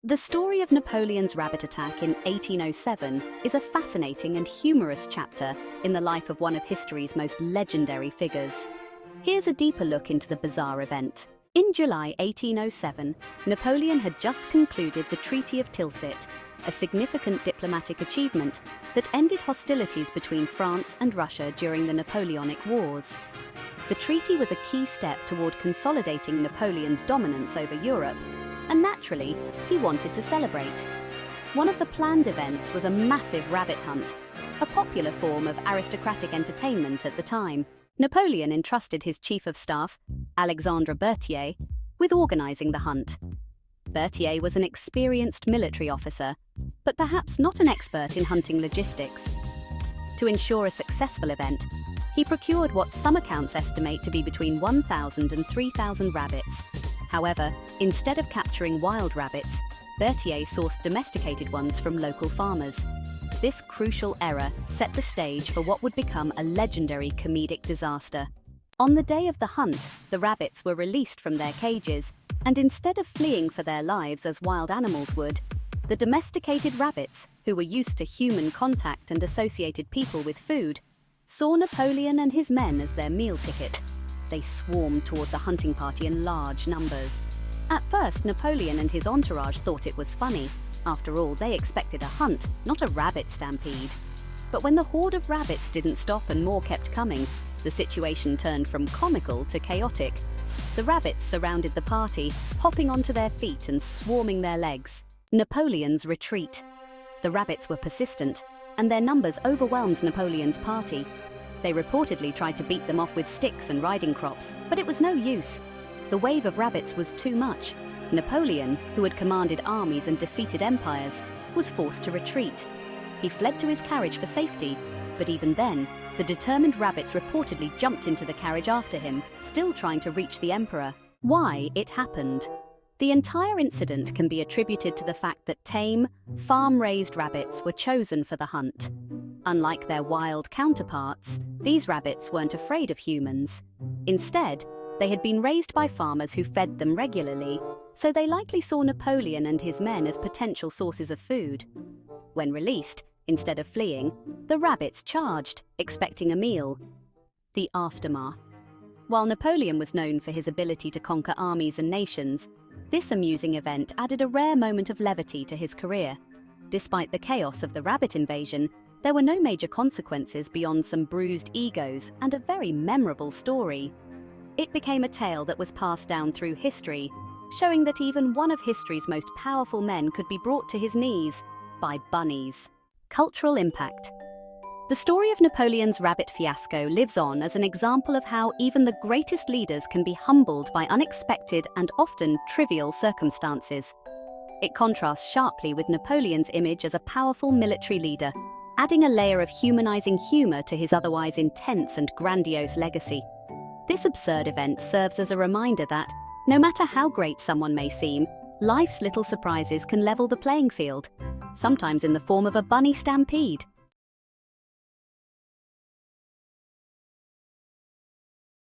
The story of Napoleon's rabbit attack in 1807 is a fascinating and humorous chapter in the life of one of history's most legendary figures. Here's a deeper look into the bizarre event. In July 1807, Napoleon had just concluded the Treaty of Tilsit, a significant diplomatic achievement that ended hostilities between France and Russia during the Napoleonic Wars. The treaty was a key step toward consolidating Napoleon's dominance over Europe, and naturally, he wanted to celebrate. One of the planned events was a massive rabbit hunt, a popular form of aristocratic entertainment at the time. Napoleon entrusted his chief of staff, Alexandre Berthier, with organizing the hunt. Berthier was an experienced military officer, but perhaps not an expert in hunting logistics. To ensure a successful event, he procured what some accounts estimate to be between 1,000 and 3,000 rabbits. However, instead of capturing wild rabbits, Berthier sourced domesticated ones from local farmers. This crucial error set the stage for what would become a legendary comedic disaster. On the day of the hunt, the rabbits were released from their cages, and instead of fleeing for their lives as wild animals would, the domesticated rabbits, who were used to human contact and associated people with food, saw Napoleon and his men as their meal ticket. They swarmed toward the hunting party in large numbers. At first, Napoleon and his entourage thought it was funny. After all, they expected a hunt, not a rabbit stampede. But when the horde of rabbits didn't stop and more kept coming, the situation turned from comical to chaotic. The rabbits surrounded the party, hopping onto their feet and swarming their legs. Napoleon's retreat. The rabbits were persistent, and their numbers overwhelmed Napoleon's party. They reportedly tried to beat them off with sticks and riding crops, but it was no use. The wave of rabbits was too much. Napoleon, who had commanded armies and defeated empires, was forced to retreat. He fled to his carriage for safety, but even then, the determined rabbits reportedly jumped into the carriage after him, still trying to reach the emperor. Why it happened? The entire incident can be attributed to the fact that tame, farm-raised rabbits were chosen for the hunt. Unlike their wild counterparts, these rabbits weren't afraid of humans. Instead, they had been raised by farmers who fed them regularly, so they likely saw Napoleon and his men as potential sources of food. When released, instead of fleeing, the rabbits charged, expecting a meal. The aftermath. While Napoleon was known for his ability to conquer armies and nations, this amusing event added a rare moment of levity to his career. Despite the chaos of the rabbit invasion, there were no major consequences beyond some bruised egos and a very memorable story. It became a tale that was passed down through history, showing that even one of history's most powerful men could be brought to his knees by bunnies. Cultural impact. The story of Napoleon's rabbit fiasco lives on as an example of how even the greatest leaders can be humbled by unexpected and often trivial circumstances. It contrasts sharply with Napoleon's image as a powerful military leader, adding a layer of humanizing humor to his otherwise intense and grandiose legacy. This absurd event serves as a reminder that, no matter how great someone may seem, life's little surprises can level the playing field, sometimes in the form of a bunny stampede.